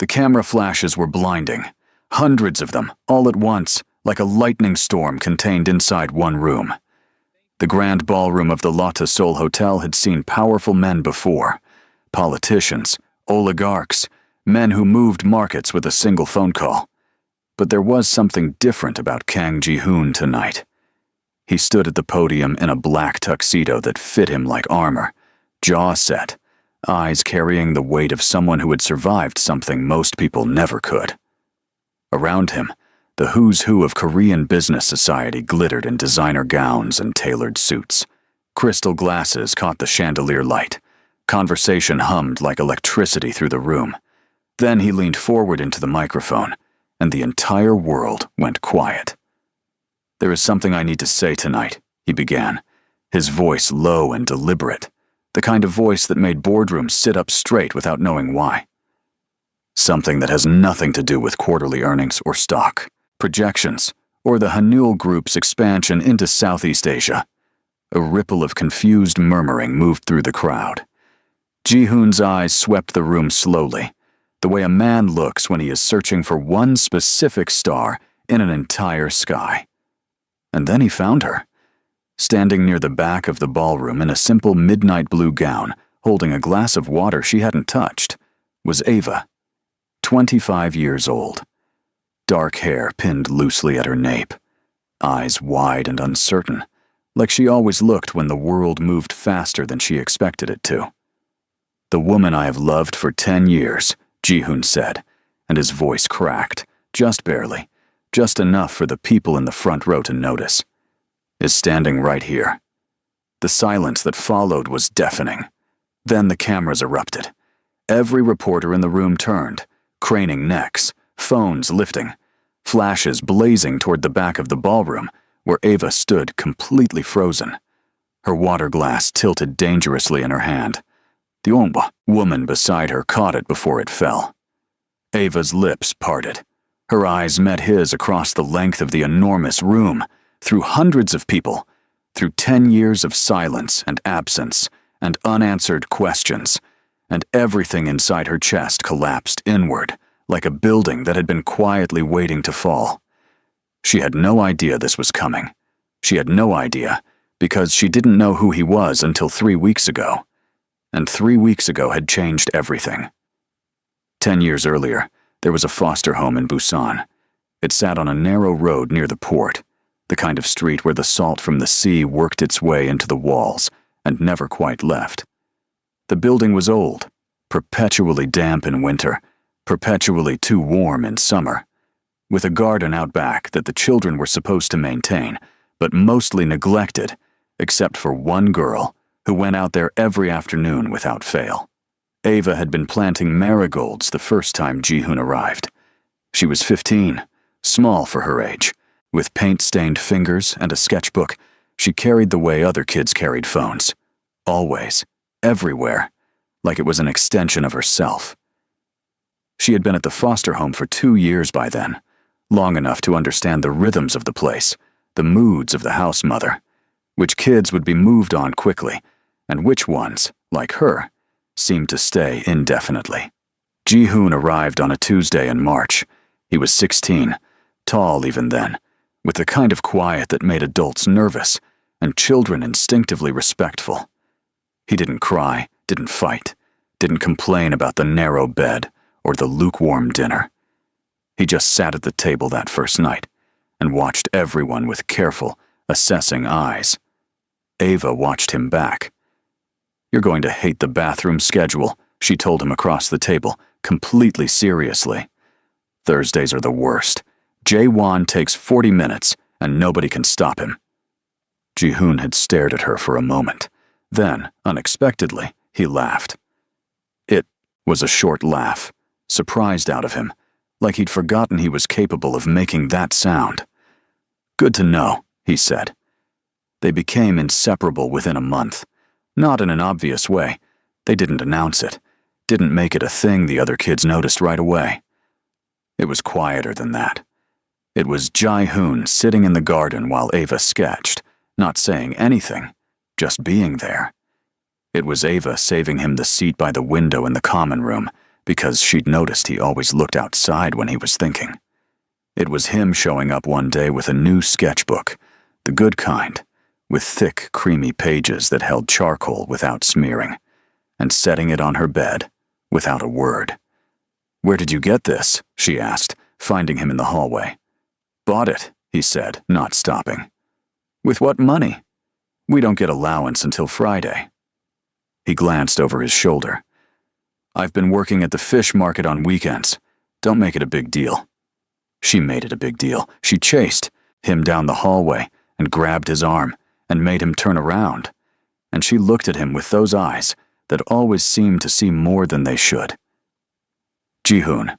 The camera flashes were blinding. Hundreds of them, all at once, like a lightning storm contained inside one room. The grand ballroom of the Lotte Sol Hotel had seen powerful men before. Politicians, oligarchs, men who moved markets with a single phone call. But there was something different about Kang Ji-hoon tonight. He stood at the podium in a black tuxedo that fit him like armor, jaw set, eyes carrying the weight of someone who had survived something most people never could. Around him, the who's who of Korean business society glittered in designer gowns and tailored suits. Crystal glasses caught the chandelier light. Conversation hummed like electricity through the room. Then he leaned forward into the microphone, and the entire world went quiet. "There is something I need to say tonight," he began, his voice low and deliberate, the kind of voice that made boardrooms sit up straight without knowing why. "Something that has nothing to do with quarterly earnings or stock, projections, or the Hanul Group's expansion into Southeast Asia." A ripple of confused murmuring moved through the crowd. Ji-hoon's eyes swept the room slowly, the way a man looks when he is searching for one specific star in an entire sky. And then he found her, standing near the back of the ballroom in a simple midnight blue gown, holding a glass of water she hadn't touched, was Ava, 25 years old. Dark hair pinned loosely at her nape, eyes wide and uncertain, like she always looked when the world moved faster than she expected it to. "The woman I have loved for 10 years, Ji-hoon said, and his voice cracked, just barely, just enough for the people in the front row to notice, "is standing right here." The silence that followed was deafening. Then the cameras erupted. Every reporter in the room turned, craning necks, phones lifting, flashes blazing toward the back of the ballroom, where Ava stood completely frozen. Her water glass tilted dangerously in her hand. The woman beside her caught it before it fell. Ava's lips parted. Her eyes met his across the length of the enormous room, through hundreds of people, through 10 years of silence and absence and unanswered questions, and everything inside her chest collapsed inward, like a building that had been quietly waiting to fall. She had no idea this was coming. She had no idea, because she didn't know who he was until 3 weeks ago. And 3 weeks ago had changed everything. 10 years earlier, there was a foster home in Busan. It sat on a narrow road near the port, the kind of street where the salt from the sea worked its way into the walls and never quite left. The building was old, perpetually damp in winter, perpetually too warm in summer, with a garden out back that the children were supposed to maintain, but mostly neglected, except for one girl who went out there every afternoon without fail. Ava had been planting marigolds the first time Ji-hoon arrived. She was 15, small for her age. With paint-stained fingers and a sketchbook, she carried the way other kids carried phones. Always, everywhere, like it was an extension of herself. She had been at the foster home for 2 years by then, long enough to understand the rhythms of the place, the moods of the house mother, which kids would be moved on quickly, and which ones, like her, seemed to stay indefinitely. Ji-hoon arrived on a Tuesday in March. He was 16, tall even then, with the kind of quiet that made adults nervous and children instinctively respectful. He didn't cry, didn't fight, didn't complain about the narrow bed or the lukewarm dinner. He just sat at the table that first night and watched everyone with careful, assessing eyes. Ava watched him back. "You're going to hate the bathroom schedule," she told him across the table, completely seriously. "Thursdays are the worst. Jae-won takes 40 minutes, and nobody can stop him." Ji-hoon had stared at her for a moment. Then, unexpectedly, he laughed. It was a short laugh, surprised out of him, like he'd forgotten he was capable of making that sound. "Good to know," he said. They became inseparable within a month. Not in an obvious way. They didn't announce it, didn't make it a thing the other kids noticed right away. It was quieter than that. It was Ji-hoon sitting in the garden while Ava sketched, not saying anything, just being there. It was Ava saving him the seat by the window in the common room, because she'd noticed he always looked outside when he was thinking. It was him showing up one day with a new sketchbook, the good kind, with thick, creamy pages that held charcoal without smearing, and setting it on her bed without a word. "Where did you get this?" she asked, finding him in the hallway. "Bought it," he said, not stopping. "With what money? We don't get allowance until Friday." He glanced over his shoulder. "I've been working at the fish market on weekends. Don't make it a big deal." She made it a big deal. She chased him down the hallway and grabbed his arm and made him turn around. And she looked at him with those eyes that always seemed to see more than they should. "Ji-hoon,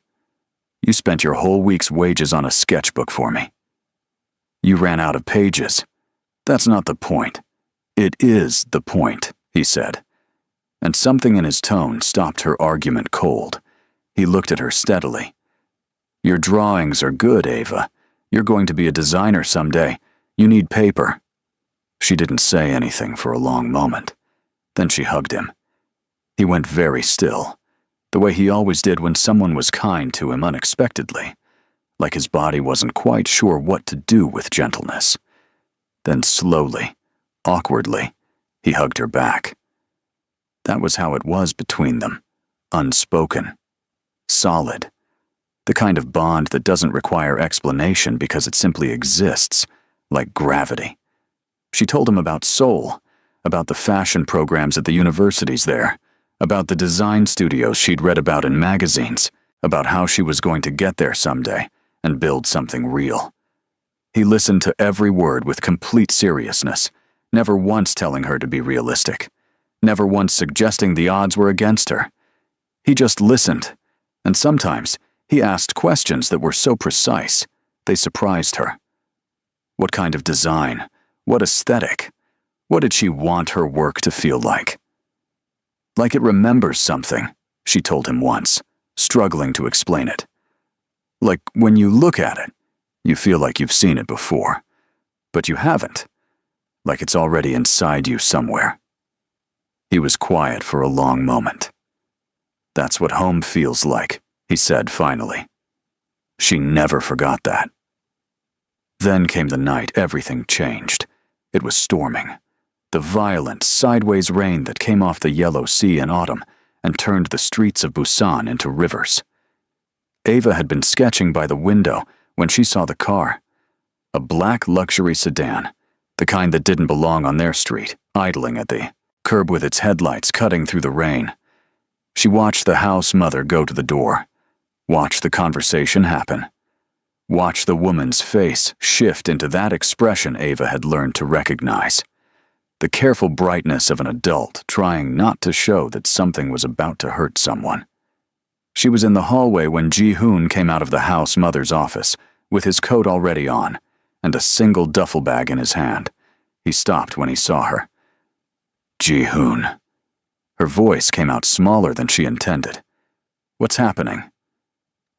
you spent your whole week's wages on a sketchbook for me. You ran out of pages. That's not the point." "It is the point," he said. And something in his tone stopped her argument cold. He looked at her steadily. "Your drawings are good, Ava. You're going to be a designer someday. You need paper." She didn't say anything for a long moment. Then she hugged him. He went very still, the way he always did when someone was kind to him unexpectedly, like his body wasn't quite sure what to do with gentleness. Then slowly, awkwardly, he hugged her back. That was how it was between them, unspoken, solid, the kind of bond that doesn't require explanation because it simply exists, like gravity. She told him about Seoul, about the fashion programs at the universities there, about the design studios she'd read about in magazines, about how she was going to get there someday and build something real. He listened to every word with complete seriousness, never once telling her to be realistic, never once suggesting the odds were against her. He just listened, and sometimes he asked questions that were so precise, they surprised her. What kind of design? What aesthetic? What did she want her work to feel like? "Like it remembers something," she told him once, struggling to explain it. "Like when you look at it, you feel like you've seen it before, but you haven't, like it's already inside you somewhere." He was quiet for a long moment. "That's what home feels like," he said finally. She never forgot that. Then came the night everything changed. It was storming. The violent, sideways rain that came off the Yellow Sea in autumn and turned the streets of Busan into rivers. Ava had been sketching by the window when she saw the car. A black luxury sedan, the kind that didn't belong on their street, idling at the curb with its headlights cutting through the rain. She watched the house mother go to the door, watched the conversation happen, watched the woman's face shift into that expression Ava had learned to recognize. The careful brightness of an adult trying not to show that something was about to hurt someone. She was in the hallway when Ji-hoon came out of the house mother's office, with his coat already on, and a single duffel bag in his hand. He stopped when he saw her. "Ji-hoon." Her voice came out smaller than she intended. "What's happening?"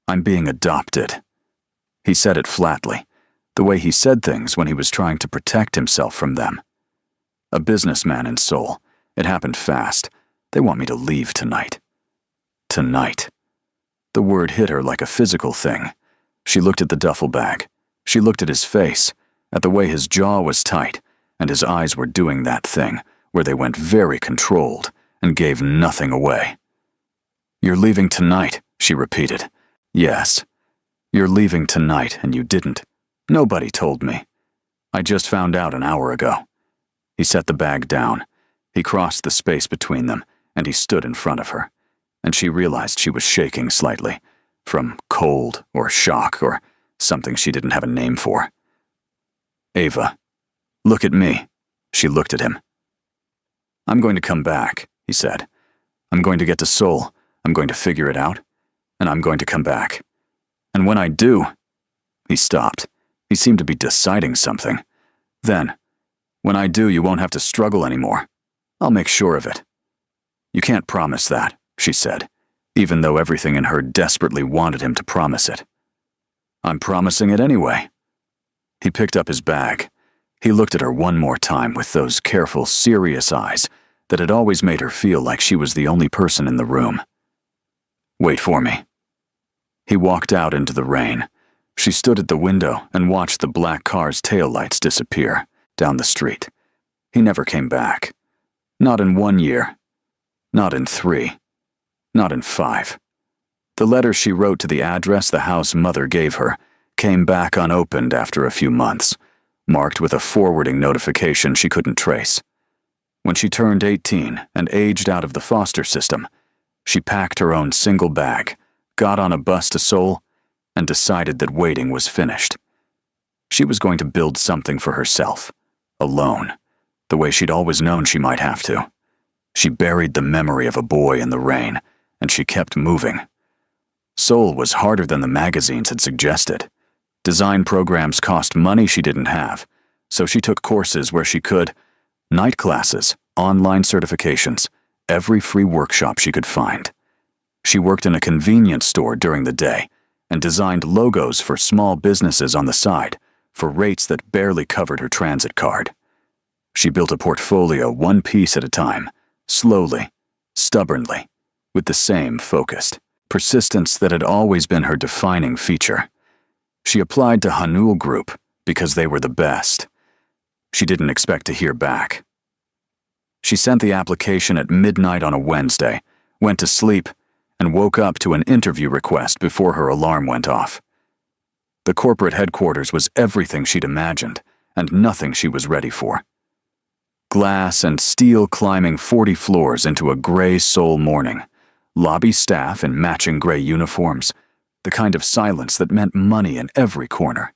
"I'm being adopted." He said it flatly, the way he said things when he was trying to protect himself from them. "A businessman in Seoul. It happened fast. They want me to leave tonight." Tonight. The word hit her like a physical thing. She looked at the duffel bag. She looked at his face, at the way his jaw was tight, and his eyes were doing that thing, where they went very controlled and gave nothing away. "You're leaving tonight," she repeated. "Yes. You're leaving tonight, and you didn't. Nobody told me. I just found out an hour ago." He set the bag down. He crossed the space between them, and he stood in front of her. And she realized she was shaking slightly, from cold or shock or something she didn't have a name for. "Ava, look at me." She looked at him. "I'm going to come back," he said. "I'm going to get to Seoul. I'm going to figure it out. And I'm going to come back. And when I do—" He stopped. He seemed to be deciding something. "Then, when I do, you won't have to struggle anymore. I'll make sure of it." "You can't promise that," she said, even though everything in her desperately wanted him to promise it. "I'm promising it anyway." He picked up his bag. He looked at her one more time with those careful, serious eyes that had always made her feel like she was the only person in the room. Wait for me." He walked out into the rain. She stood at the window and watched the black car's taillights disappear down the street. He never came back. Not in 1 year. Not in 3. Not in 5. The letter she wrote to the address the house mother gave her came back unopened after a few months, marked with a forwarding notification she couldn't trace. When she turned 18 and aged out of the foster system, she packed her own single bag, got on a bus to Seoul, and decided that waiting was finished. She was going to build something for herself, alone, the way she'd always known she might have to. She buried the memory of a boy in the rain, and she kept moving. Seoul was harder than the magazines had suggested. Design programs cost money she didn't have, so she took courses where she could, night classes, online certifications, every free workshop she could find. She worked in a convenience store during the day and designed logos for small businesses on the side for rates that barely covered her transit card. She built a portfolio one piece at a time, slowly, stubbornly, with the same focused persistence that had always been her defining feature. She applied to Hanul Group because they were the best. She didn't expect to hear back. She sent the application at midnight on a Wednesday, went to sleep, and woke up to an interview request before her alarm went off. The corporate headquarters was everything she'd imagined, and nothing she was ready for. Glass and steel climbing 40 floors into a gray Seoul morning, lobby staff in matching gray uniforms, the kind of silence that meant money in every corner.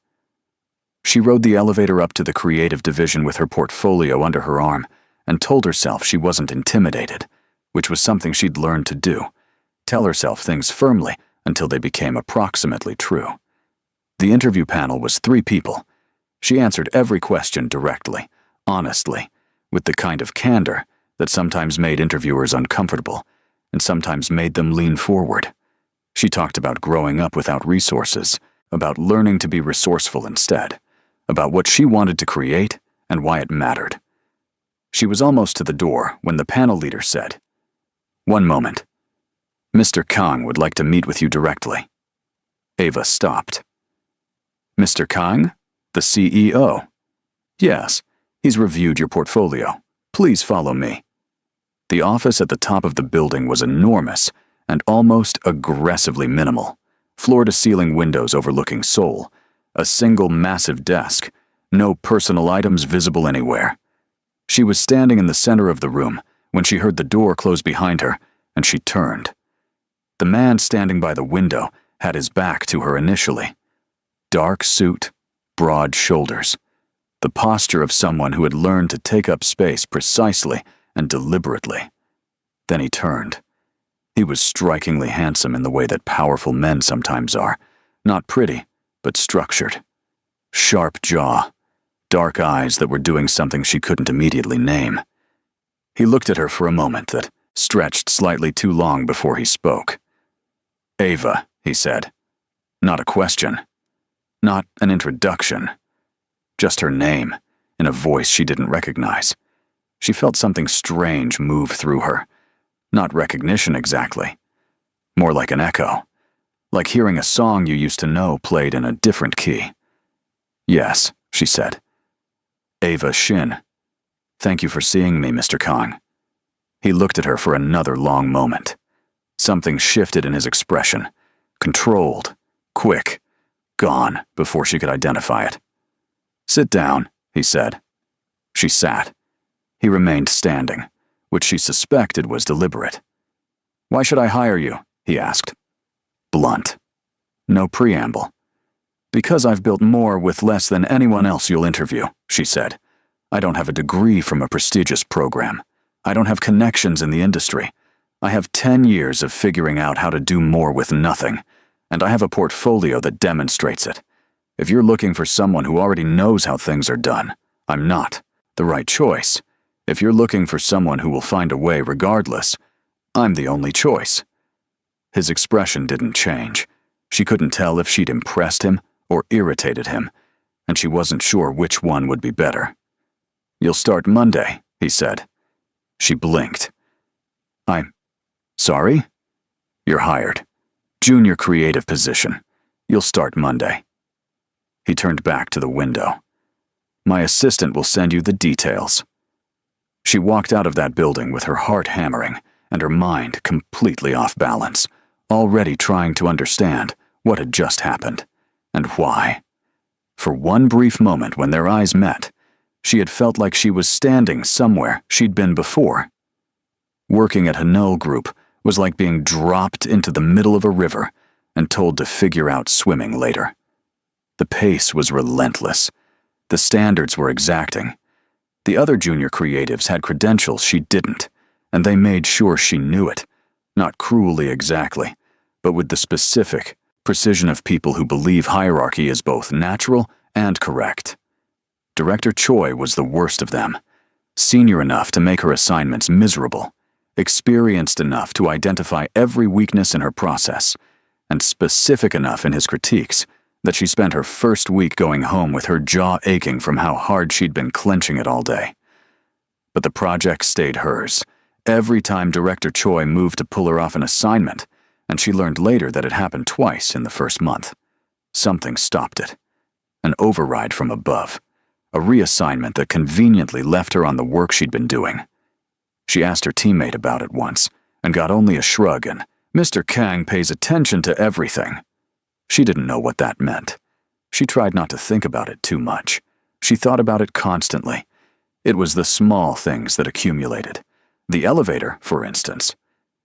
She rode the elevator up to the creative division with her portfolio under her arm and told herself she wasn't intimidated, which was something she'd learned to do. Tell herself things firmly until they became approximately true. The interview panel was 3 people. She answered every question directly, honestly, with the kind of candor that sometimes made interviewers uncomfortable and sometimes made them lean forward. She talked about growing up without resources, about learning to be resourceful instead, about what she wanted to create and why it mattered. She was almost to the door when the panel leader said, "One moment. Mr. Kang would like to meet with you directly." Ava stopped. "Mr. Kang? The CEO?" "Yes, he's reviewed your portfolio. Please follow me." The office at the top of the building was enormous and almost aggressively minimal. Floor-to-ceiling windows overlooking Seoul, a single massive desk, no personal items visible anywhere. She was standing in the center of the room when she heard the door close behind her, and she turned. The man standing by the window had his back to her initially. Dark suit, broad shoulders. The posture of someone who had learned to take up space precisely and deliberately. Then he turned. He was strikingly handsome in the way that powerful men sometimes are. Not pretty, but structured. Sharp jaw. Dark eyes that were doing something she couldn't immediately name. He looked at her for a moment that stretched slightly too long before he spoke. "Ava," he said. Not a question. Not an introduction. Just her name, in a voice she didn't recognize. She felt something strange move through her. Not recognition exactly. More like an echo. Like hearing a song you used to know played in a different key. "Yes," she said. "Ava Shin. Thank you for seeing me, Mr. Kang." He looked at her for another long moment. Something shifted in his expression. Controlled. Quick. Gone before she could identify it. "Sit down," he said. She sat. He remained standing, which she suspected was deliberate. "Why should I hire you?" he asked. Blunt. No preamble. "Because I've built more with less than anyone else you'll interview," she said. "I don't have a degree from a prestigious program. I don't have connections in the industry. I have 10 years of figuring out how to do more with nothing, and I have a portfolio that demonstrates it. If you're looking for someone who already knows how things are done, I'm not the right choice. If you're looking for someone who will find a way regardless, I'm the only choice." His expression didn't change. She couldn't tell if she'd impressed him or irritated him, and she wasn't sure which one would be better. "You'll start Monday," he said. She blinked. "I'm sorry?" "You're hired. Junior creative position. You'll start Monday." He turned back to the window. "My assistant will send you the details." She walked out of that building with her heart hammering and her mind completely off balance, already trying to understand what had just happened and why. For one brief moment when their eyes met, she had felt like she was standing somewhere she'd been before. Working at Hanul Group was like being dropped into the middle of a river and told to figure out swimming later. The pace was relentless. The standards were exacting. The other junior creatives had credentials she didn't, and they made sure she knew it, not cruelly exactly, but with the specific precision of people who believe hierarchy is both natural and correct. Director Choi was the worst of them, senior enough to make her assignments miserable, experienced enough to identify every weakness in her process, and specific enough in his critiques that she spent her first week going home with her jaw aching from how hard she'd been clenching it all day. But the project stayed hers every time Director Choi moved to pull her off an assignment, and she learned later that it happened twice in the first month. Something stopped it. An override from above. A reassignment that conveniently left her on the work she'd been doing. She asked her teammate about it once, and got only a shrug and, "Mr. Kang pays attention to everything." She didn't know what that meant. She tried not to think about it too much. She thought about it constantly. It was the small things that accumulated. The elevator, for instance.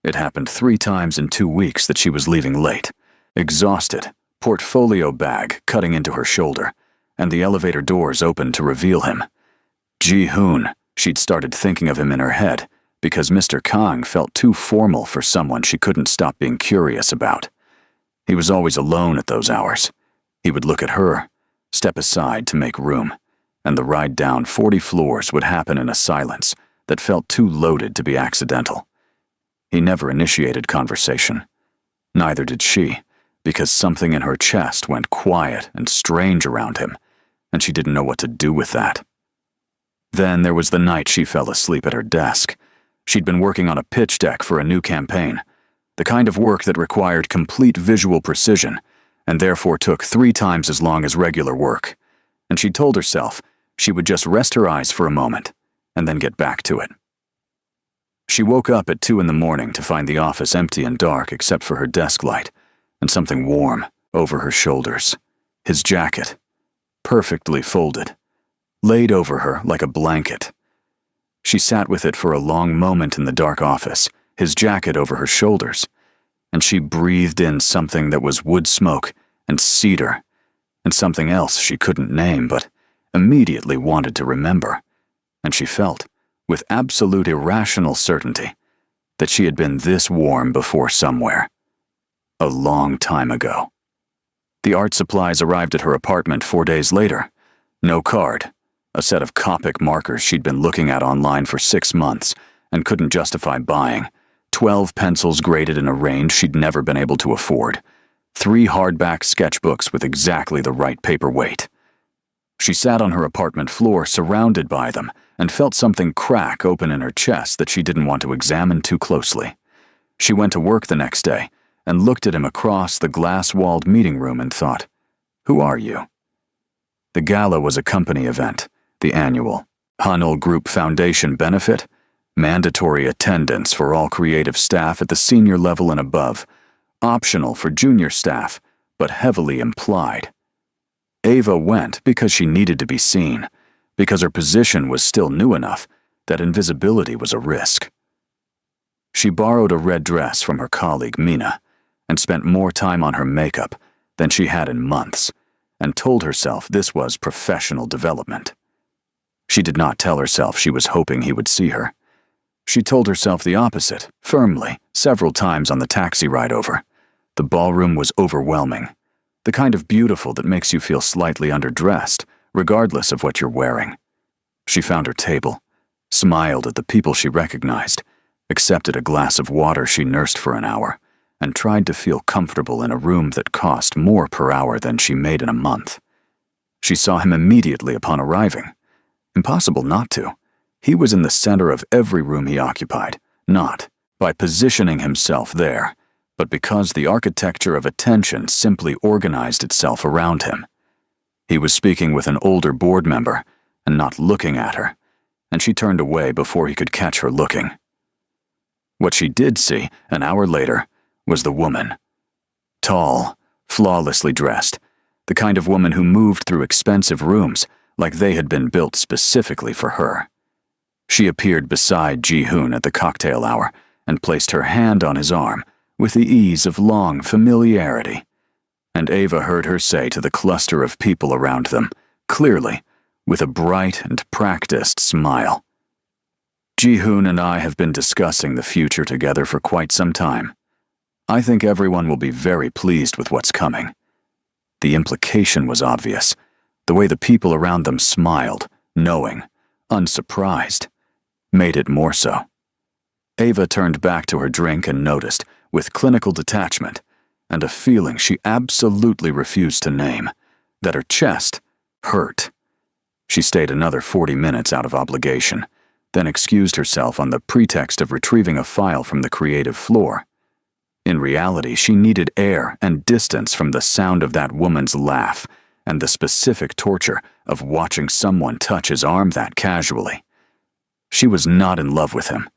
It happened 3 times in 2 weeks that she was leaving late. Exhausted, portfolio bag cutting into her shoulder, and the elevator doors opened to reveal him. Ji-hoon, she'd started thinking of him in her head, because Mr. Kang felt too formal for someone she couldn't stop being curious about. He was always alone at those hours. He would look at her, step aside to make room, and the ride down 40 floors would happen in a silence that felt too loaded to be accidental. He never initiated conversation. Neither did she, because something in her chest went quiet and strange around him, and she didn't know what to do with that. Then there was the night she fell asleep at her desk. She'd been working on a pitch deck for a new campaign, the kind of work that required complete visual precision and therefore took 3 times as long as regular work, and she told herself she would just rest her eyes for a moment and then get back to it. She woke up at 2 in the morning to find the office empty and dark except for her desk light and something warm over her shoulders. His jacket, perfectly folded, laid over her like a blanket. She sat with it for a long moment in the dark office, his jacket over her shoulders, and she breathed in something that was wood smoke and cedar, and something else she couldn't name but immediately wanted to remember, and she felt, with absolute irrational certainty, that she had been this warm before somewhere. A long time ago. The art supplies arrived at her apartment 4 days later. No card, a set of Copic markers she'd been looking at online for 6 months and couldn't justify buying, 12 pencils graded in a range she'd never been able to afford, 3 hardback sketchbooks with exactly the right paper weight. She sat on her apartment floor surrounded by them and felt something crack open in her chest that she didn't want to examine too closely. She went to work the next day and looked at him across the glass-walled meeting room and thought, "Who are you?" The gala was a company event, the annual Hanul Group Foundation benefit, mandatory attendance for all creative staff at the senior level and above, optional for junior staff, but heavily implied. Ava went because she needed to be seen, because her position was still new enough that invisibility was a risk. She borrowed a red dress from her colleague Mina and spent more time on her makeup than she had in months, and told herself this was professional development. She did not tell herself she was hoping he would see her. She told herself the opposite, firmly, several times on the taxi ride over. The ballroom was overwhelming, the kind of beautiful that makes you feel slightly underdressed, regardless of what you're wearing. She found her table, smiled at the people she recognized, accepted a glass of water she nursed for an hour, and tried to feel comfortable in a room that cost more per hour than she made in a month. She saw him immediately upon arriving. Impossible not to. He was in the center of every room he occupied, not by positioning himself there, but because the architecture of attention simply organized itself around him. He was speaking with an older board member and not looking at her, and she turned away before he could catch her looking. What she did see, an hour later, was the woman. Tall, flawlessly dressed, the kind of woman who moved through expensive rooms like they had been built specifically for her. She appeared beside Ji-hoon at the cocktail hour and placed her hand on his arm with the ease of long familiarity. And Ava heard her say to the cluster of people around them, clearly, with a bright and practiced smile, "Ji-hoon and I have been discussing the future together for quite some time. I think everyone will be very pleased with what's coming." The implication was obvious. The way the people around them smiled, knowing, unsurprised, made it more so. Ava turned back to her drink and noticed, with clinical detachment, and a feeling she absolutely refused to name, that her chest hurt. She stayed another 40 minutes out of obligation, then excused herself on the pretext of retrieving a file from the creative floor. In reality, she needed air and distance from the sound of that woman's laugh and the specific torture of watching someone touch his arm that casually. She was not in love with him.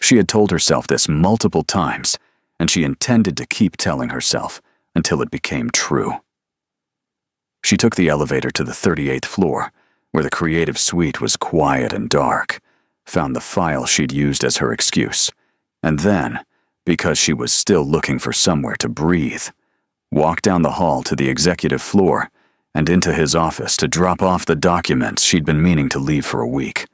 She had told herself this multiple times, and she intended to keep telling herself until it became true. She took the elevator to the 38th floor, where the creative suite was quiet and dark, found the file she'd used as her excuse, and then, because she was still looking for somewhere to breathe, walked down the hall to the executive floor and into his office to drop off the documents she'd been meaning to leave for a week.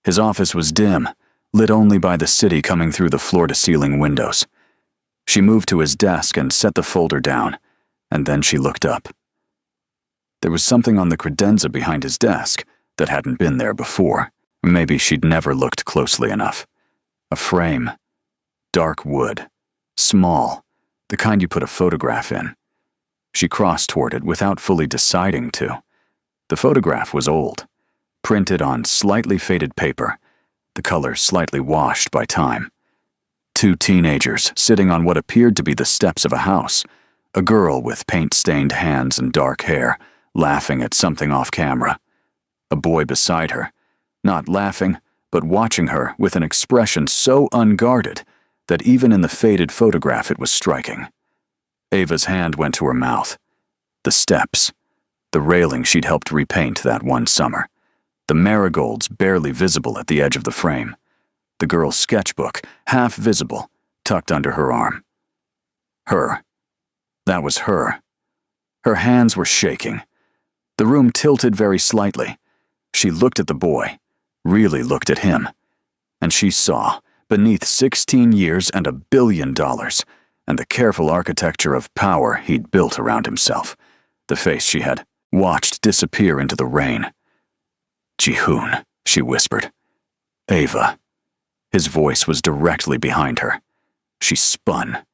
His office was dim, lit only by the city coming through the floor-to-ceiling windows. She moved to his desk and set the folder down, and then she looked up. There was something on the credenza behind his desk that hadn't been there before. Maybe she'd never looked closely enough. A frame. Dark wood. Small. The kind you put a photograph in. She crossed toward it without fully deciding to. The photograph was old, printed on slightly faded paper, the color slightly washed by time. Two teenagers sitting on what appeared to be the steps of a house, a girl with paint-stained hands and dark hair, laughing at something off camera. A boy beside her, not laughing, but watching her with an expression so unguarded that even in the faded photograph it was striking. Ava's hand went to her mouth. The steps. The railing she'd helped repaint that one summer. The marigolds barely visible at the edge of the frame. The girl's sketchbook, half visible, tucked under her arm. Her. That was her. Her hands were shaking. The room tilted very slightly. She looked at the boy, really looked at him, and she saw, beneath 16 years and $1 billion, and the careful architecture of power he'd built around himself, the face she had watched disappear into the rain. "Ji-hoon," she whispered. "Ava." His voice was directly behind her. She spun.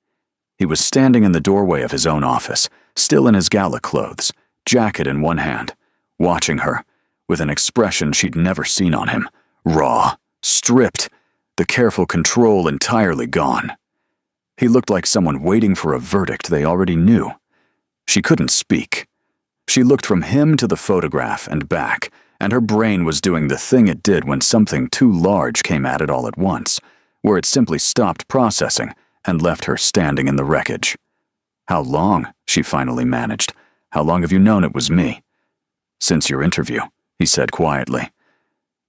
He was standing in the doorway of his own office, still in his gala clothes, jacket in one hand, watching her, with an expression she'd never seen on him, raw, stripped, the careful control entirely gone. He looked like someone waiting for a verdict they already knew. She couldn't speak. She looked from him to the photograph and back, and her brain was doing the thing it did when something too large came at it all at once, where it simply stopped processing and left her standing in the wreckage. "How long?" she finally managed. "How long have you known it was me?" "Since your interview," he said quietly.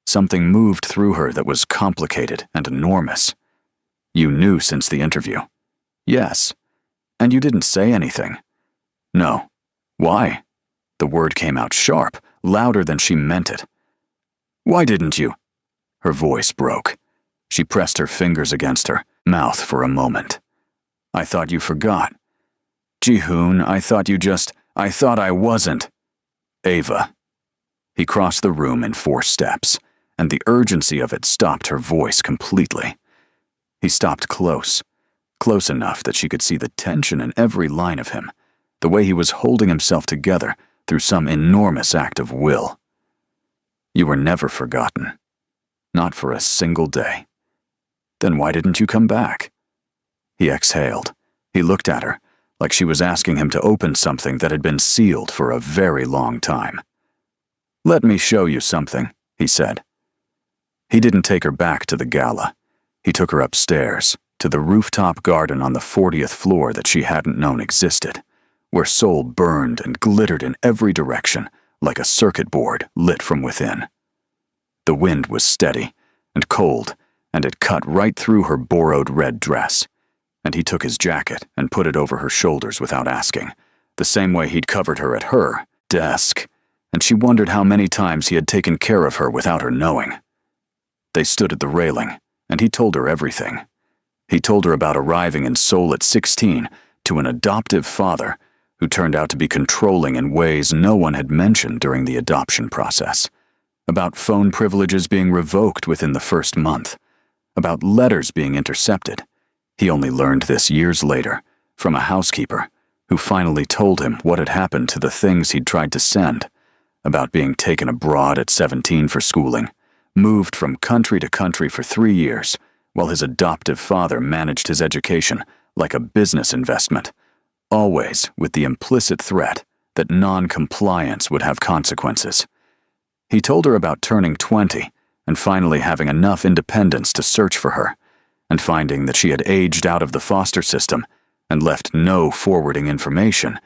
Something moved through her that was complicated and enormous. "You knew since the interview?" "Yes." "And you didn't say anything?" "No." "Why?" The word came out sharp, louder than she meant it. "Why didn't you?" Her voice broke. She pressed her fingers against her mouth for a moment. "I thought you forgot." "Ji-hoon, I thought I wasn't." "Ava." He crossed the room in 4 steps, and the urgency of it stopped her voice completely. He stopped close enough that she could see the tension in every line of him, the way he was holding himself together through some enormous act of will. "You were never forgotten. Not for a single day." "Then why didn't you come back?" He exhaled, He looked at her, like she was asking him to open something that had been sealed for a very long time. "Let me show you something," he said. He didn't take her back to the gala. He took her upstairs, to the rooftop garden on the 40th floor that she hadn't known existed, where Seoul burned and glittered in every direction, like a circuit board lit from within. The wind was steady and cold, and it cut right through her borrowed red dress, and he took his jacket and put it over her shoulders without asking, the same way he'd covered her at her desk, and she wondered how many times he had taken care of her without her knowing. They stood at the railing, and he told her everything. He told her about arriving in Seoul at 16 to an adoptive father who turned out to be controlling in ways no one had mentioned during the adoption process, about phone privileges being revoked within the first month, about letters being intercepted. He only learned this years later from a housekeeper who finally told him what had happened to the things he'd tried to send, about being taken abroad at 17 for schooling, moved from country to country for 3 years, while his adoptive father managed his education like a business investment, always with the implicit threat that non-compliance would have consequences. He told her about turning 20 and finally having enough independence to search for her, and finding that she had aged out of the foster system and left no forwarding information,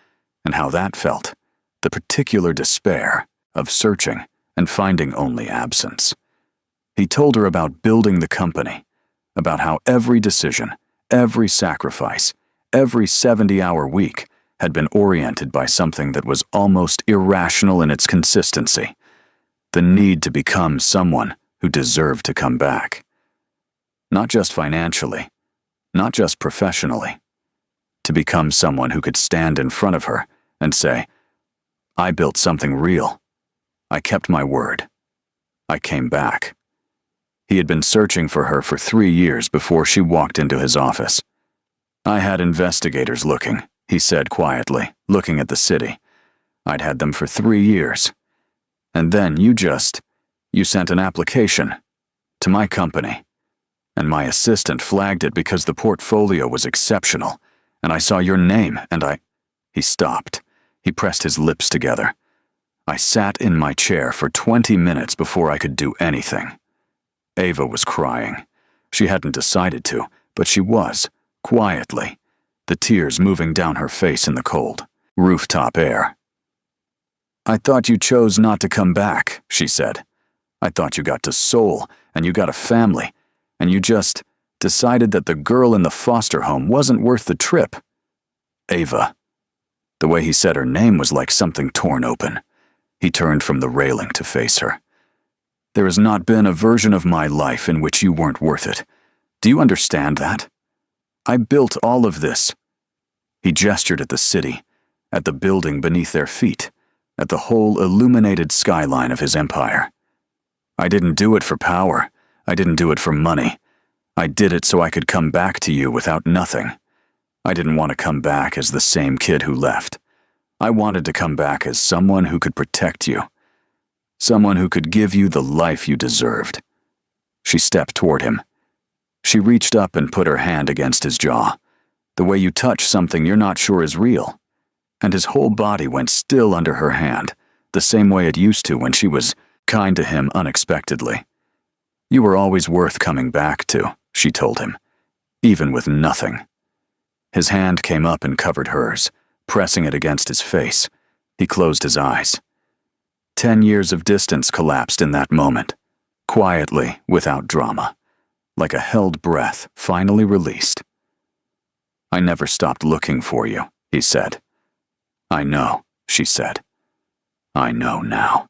and how that felt, the particular despair of searching and finding only absence. He told her about building the company, about how every decision, every sacrifice, every 70-hour week had been oriented by something that was almost irrational in its consistency, the need to become someone who deserved to come back. Not just financially, not just professionally, to become someone who could stand in front of her and say, "I built something real. I kept my word. I came back." He had been searching for her for 3 years before she walked into his office. "I had investigators looking," he said quietly, looking at the city. "I'd had them for 3 years. And then you sent an application to my company. And my assistant flagged it because the portfolio was exceptional, and I saw your name, and He stopped. He pressed his lips together. "I sat in my chair for 20 minutes before I could do anything." Ava was crying. She hadn't decided to, but she was, quietly, the tears moving down her face in the cold, rooftop air. "I thought you chose not to come back," she said. "I thought you got to Seoul, and you got a family, and you just decided that the girl in the foster home wasn't worth the trip." Ava. The way he said her name was like something torn open. He turned from the railing to face her. "There has not been a version of my life in which you weren't worth it. Do you understand that? I built all of this." He gestured at the city, at the building beneath their feet, at the whole illuminated skyline of his empire. "I didn't do it for power. I didn't do it for money. I did it so I could come back to you without nothing. I didn't want to come back as the same kid who left. I wanted to come back as someone who could protect you. Someone who could give you the life you deserved." She stepped toward him. She reached up and put her hand against his jaw, the way you touch something you're not sure is real. And his whole body went still under her hand, the same way it used to when she was kind to him unexpectedly. "You were always worth coming back to," she told him, "even with nothing." His hand came up and covered hers, pressing it against his face. He closed his eyes. 10 years of distance collapsed in that moment, quietly, without drama, like a held breath finally released. "I never stopped looking for you," he said. "I know," she said. "I know now."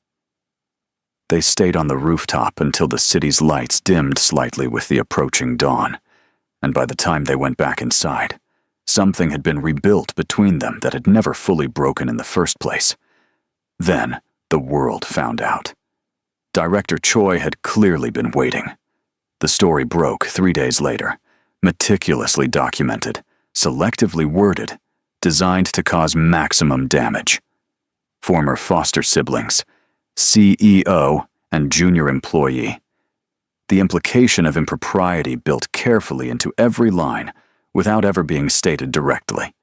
They stayed on the rooftop until the city's lights dimmed slightly with the approaching dawn, and by the time they went back inside, something had been rebuilt between them that had never fully broken in the first place. Then, the world found out. Director Choi had clearly been waiting. The story broke 3 days later, meticulously documented, selectively worded, designed to cause maximum damage. Former foster siblings, CEO, and junior employee. The implication of impropriety built carefully into every line without ever being stated directly.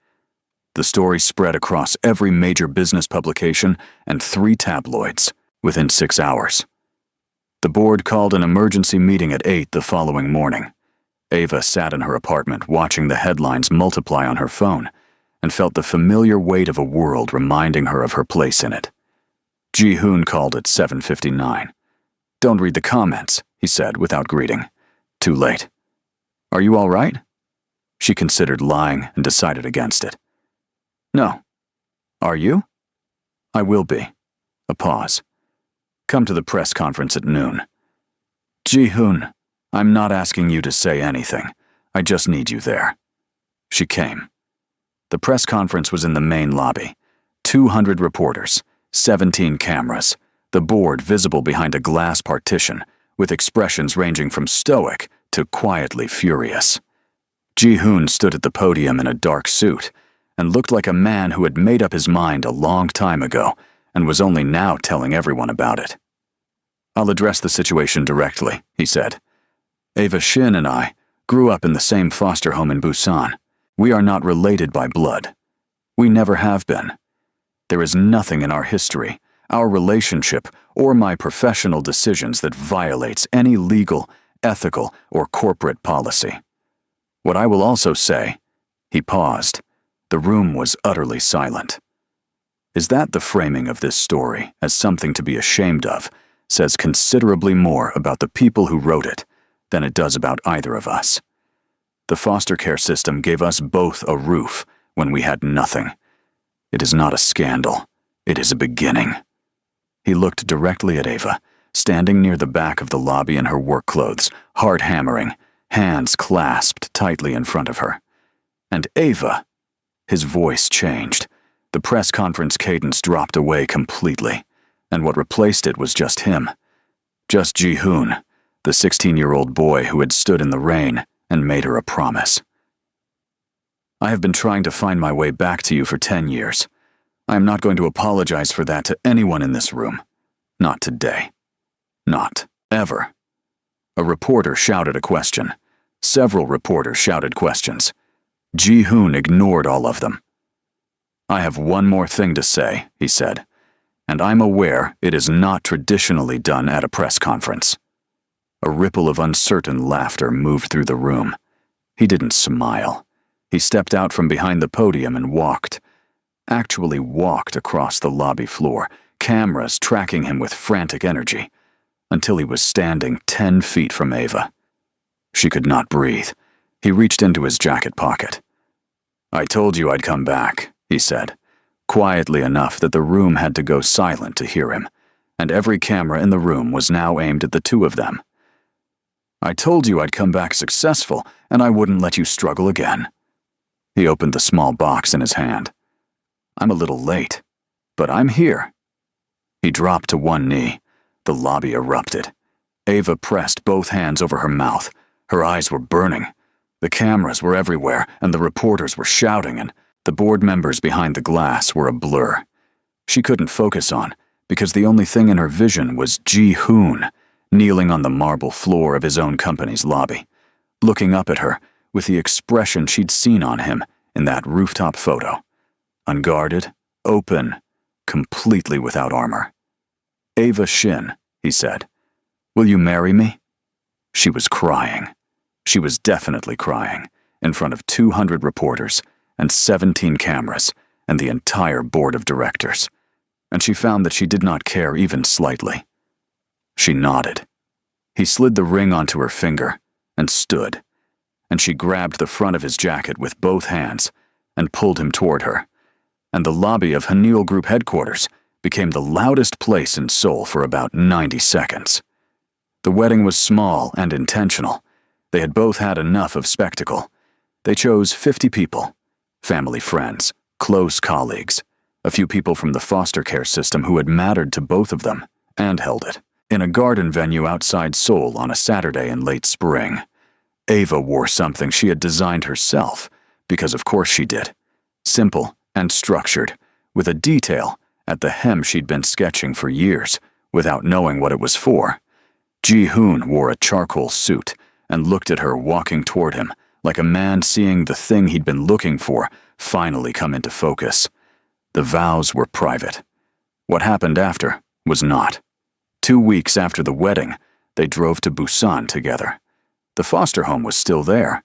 The story spread across every major business publication and 3 tabloids within 6 hours. The board called an emergency meeting at 8 the following morning. Ava sat in her apartment watching the headlines multiply on her phone and felt the familiar weight of a world reminding her of her place in it. Ji-hoon called at 7:59. "Don't read the comments," he said without greeting. Too late. "Are you all right?" She considered lying and decided against it. "No." "Are you?" "I will be." A pause. "Come to the press conference at noon." "Ji-hoon, I'm not asking you to say anything. I just need you there." She came. The press conference was in the main lobby. 200 reporters, 17 cameras, the board visible behind a glass partition, with expressions ranging from stoic to quietly furious. Ji-hoon stood at the podium in a dark suit and looked like a man who had made up his mind a long time ago and was only now telling everyone about it. "I'll address the situation directly," he said. "Ava Shin and I grew up in the same foster home in Busan. We are not related by blood. We never have been. There is nothing in our history, our relationship, or my professional decisions that violates any legal, ethical, or corporate policy. What I will also say," he paused. The room was utterly silent. "Is that the framing of this story as something to be ashamed of says considerably more about the people who wrote it than it does about either of us. The foster care system gave us both a roof when we had nothing. It is not a scandal. It is a beginning." He looked directly at Ava, standing near the back of the lobby in her work clothes, hard hammering, hands clasped tightly in front of her. "And Ava," his voice changed. The press conference cadence dropped away completely, and what replaced it was just him. Just Ji-hoon, the 16-year-old boy who had stood in the rain and made her a promise. "I have been trying to find my way back to you for 10 years. I am not going to apologize for that to anyone in this room. Not today. Not ever." A reporter shouted a question. Several reporters shouted questions. Ji-hoon ignored all of them. "I have one more thing to say," he said, "and I'm aware it is not traditionally done at a press conference." A ripple of uncertain laughter moved through the room. He didn't smile. He stepped out from behind the podium and walked. Actually walked across the lobby floor, cameras tracking him with frantic energy, until he was standing 10 feet from Ava. She could not breathe. He reached into his jacket pocket. "I told you I'd come back," he said, quietly enough that the room had to go silent to hear him, and every camera in the room was now aimed at the two of them. "I told you I'd come back successful, and I wouldn't let you struggle again." He opened the small box in his hand. "I'm a little late, but I'm here." He dropped to one knee. The lobby erupted. Ava pressed both hands over her mouth. Her eyes were burning. The cameras were everywhere, and the reporters were shouting, and the board members behind the glass were a blur. She couldn't focus on, because the only thing in her vision was Ji-hoon, kneeling on the marble floor of his own company's lobby, looking up at her with the expression she'd seen on him in that rooftop photo. Unguarded, open, completely without armor. "Ava Shin," he said, "will you marry me?" She was crying. She was definitely crying, in front of 200 reporters and 17 cameras and the entire board of directors, and she found that she did not care even slightly. She nodded. He slid the ring onto her finger and stood, and she grabbed the front of his jacket with both hands and pulled him toward her, and the lobby of Hanil Group headquarters became the loudest place in Seoul for about 90 seconds. The wedding was small and intentional. They had both had enough of spectacle. They chose 50 people, family friends, close colleagues, a few people from the foster care system who had mattered to both of them, and held it in a garden venue outside Seoul on a Saturday in late spring. Ava wore something she had designed herself, because of course she did. Simple and structured, with a detail at the hem she'd been sketching for years, without knowing what it was for. Ji-hoon wore a charcoal suit and looked at her walking toward him, like a man seeing the thing he'd been looking for finally come into focus. The vows were private. What happened after was not. 2 weeks after the wedding, they drove to Busan together. The foster home was still there.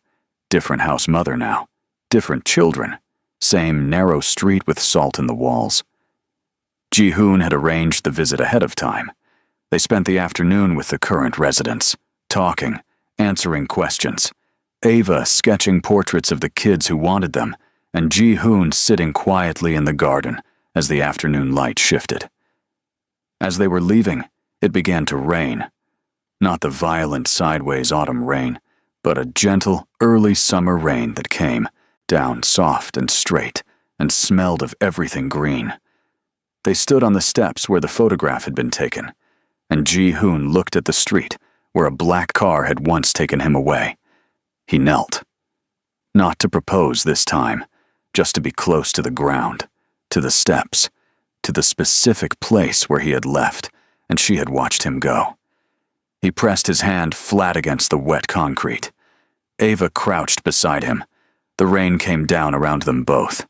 Different house mother now. Different children. Same narrow street with salt in the walls. Ji-hoon had arranged the visit ahead of time. They spent the afternoon with the current residents, talking, answering questions. Ava sketching portraits of the kids who wanted them, and Ji-hoon sitting quietly in the garden as the afternoon light shifted. As they were leaving, it began to rain. Not the violent sideways autumn rain, but a gentle, early summer rain that came down soft and straight and smelled of everything green. They stood on the steps where the photograph had been taken, and Ji-hoon looked at the street where a black car had once taken him away. He knelt. Not to propose this time, just to be close to the ground, to the steps, to the specific place where he had left and she had watched him go. He pressed his hand flat against the wet concrete. Ava crouched beside him. The rain came down around them both.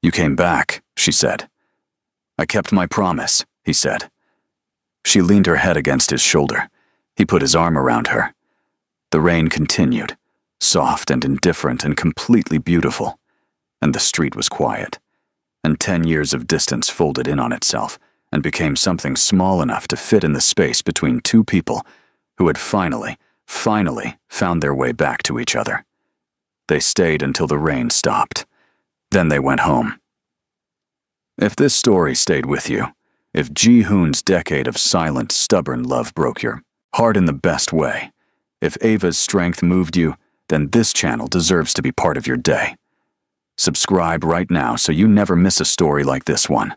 "You came back," she said. "I kept my promise," he said. She leaned her head against his shoulder. He put his arm around her. The rain continued, soft and indifferent and completely beautiful, and the street was quiet, and 10 years of distance folded in on itself and became something small enough to fit in the space between two people who had finally found their way back to each other. They stayed until the rain stopped. Then they went home. If this story stayed with you, if Ji-hoon's decade of silent, stubborn love broke your heart in the best way, if Ava's strength moved you, then this channel deserves to be part of your day. Subscribe right now so you never miss a story like this one.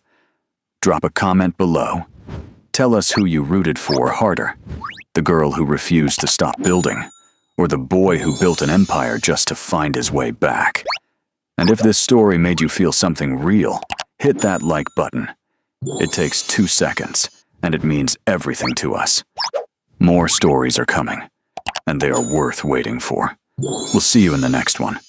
Drop a comment below. Tell us who you rooted for harder, the girl who refused to stop building, or the boy who built an empire just to find his way back. And if this story made you feel something real, hit that like button. It takes 2 seconds, and it means everything to us. More stories are coming, and they are worth waiting for. We'll see you in the next one.